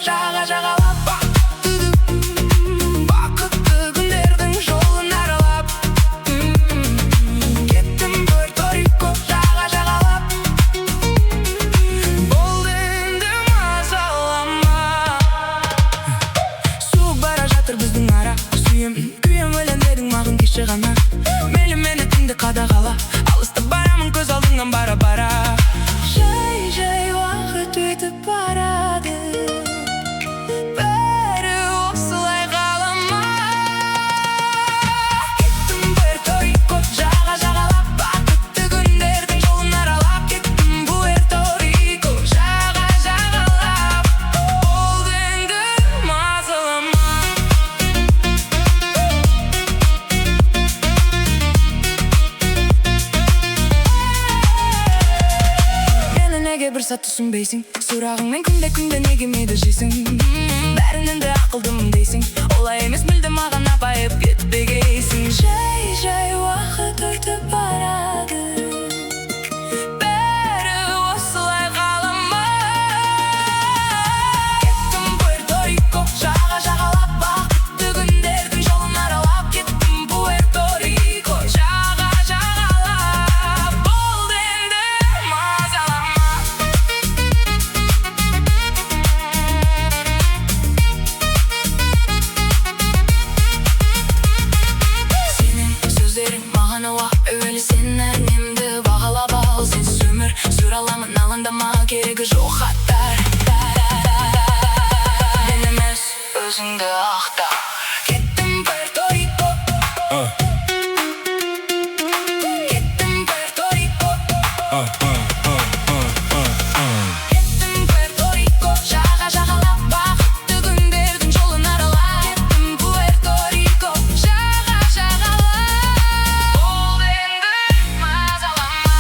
Жаға жағалап бақытты күндердің жолын аралап кеттім Пуэрто-Рико, жаға жағалап. Болды енді мазалама, суық бара жатыр біздің ара. Сүйем, күйем өлеңдердің мағын кеші ғана. Мейлі мені түнде қадағала, алыста барамын көз алдыңнан бара-бара. Жай-жай уақыт өтіп барады, бәрі осылай қалама. Кеттім Пуэрто-Рико, жаға жағалап, бақытты күндердің жолын аралап. Кеттім Пуэрто-Рико, жаға жағалап. Болды енді мазалама. Мені неге бір сәт түсінбейсің? Сұрағыңмен күнде неге меді жейсің? Бәрінен де ақылдымын дейсің, олай емес мүлде маған апайып кетпегейсің. Жай-жай уақыт өтіп барады, бәрі осылай қалама. Кеттім Пуэрто-Рико, жаға жағалап, бақытты күндердің жолын аралап. Кеттім Пуэрто-Рико, жаға жағалап. Болды енді мазалама. Сөздерің маған ауа әуелі, сен әрнемді бағалап ал. Сенсіз өмір сүре аламын, алаңдама, керегі жоқ хаттар. Мен емес өзіңді ақта. Кеттім Пуэрто-Рико, кеттім Пуэрто-Рико, кеттім Пуэрто-Рико, жаға жағалап, бақытты күндердің жолын аралап. Кеттім Пуэрто-Рико, жаға жағалап. Болды енді мазалама.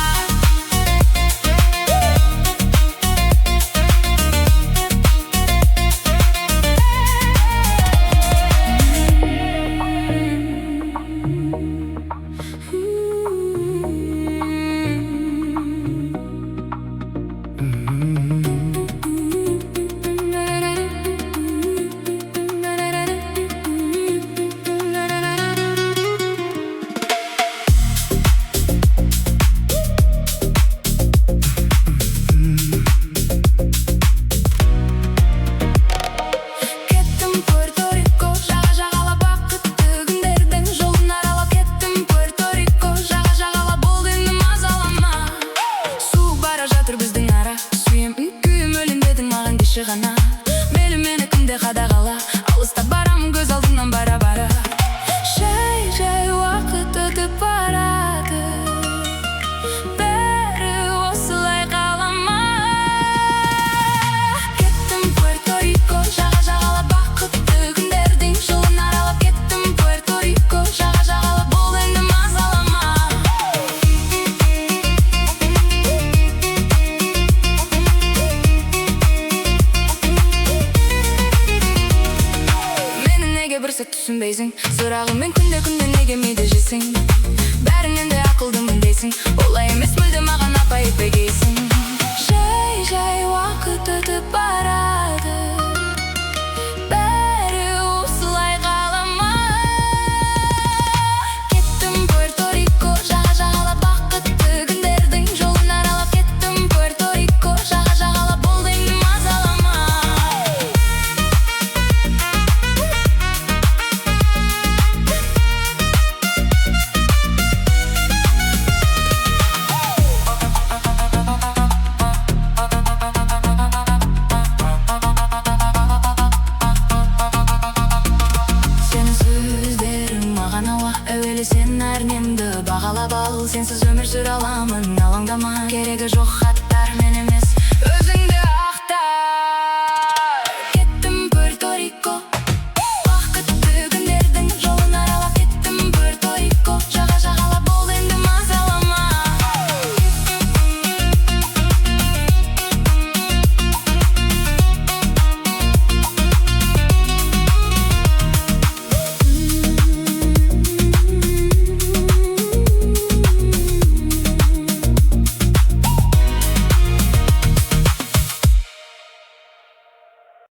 Кеттім Пуэрто-Рико, жаға жағалап, бақытты күндердің жолын аралап. Кеттім Пуэрто-Рико, жаға жағалап. Болды енді мазалама, суық бара жатыр біздің ара. Сүйем, күйем өлеңдердің маған кеші ғана. Мейлі мені күнде қадағала, алыста барамын көз алдыңнан бара-бара. Жай-жай уақыт өтіп барады, бәрі осылай қалама. Кеттім Пуэрто-Рико, жаға жағалап, бақытты күндердің жолын аралап. Кеттім Пуэрто-Рико, жаға жағалап. Болды енді мазалама. Мені неге бір сәт түсінбейсің? Сұрағыңмен күнде неге меді жейсің? Бәрінен де ақылдымын дейсің, олай емес мүлде маған апайып егейсің. Жай-жай уақыт өтіп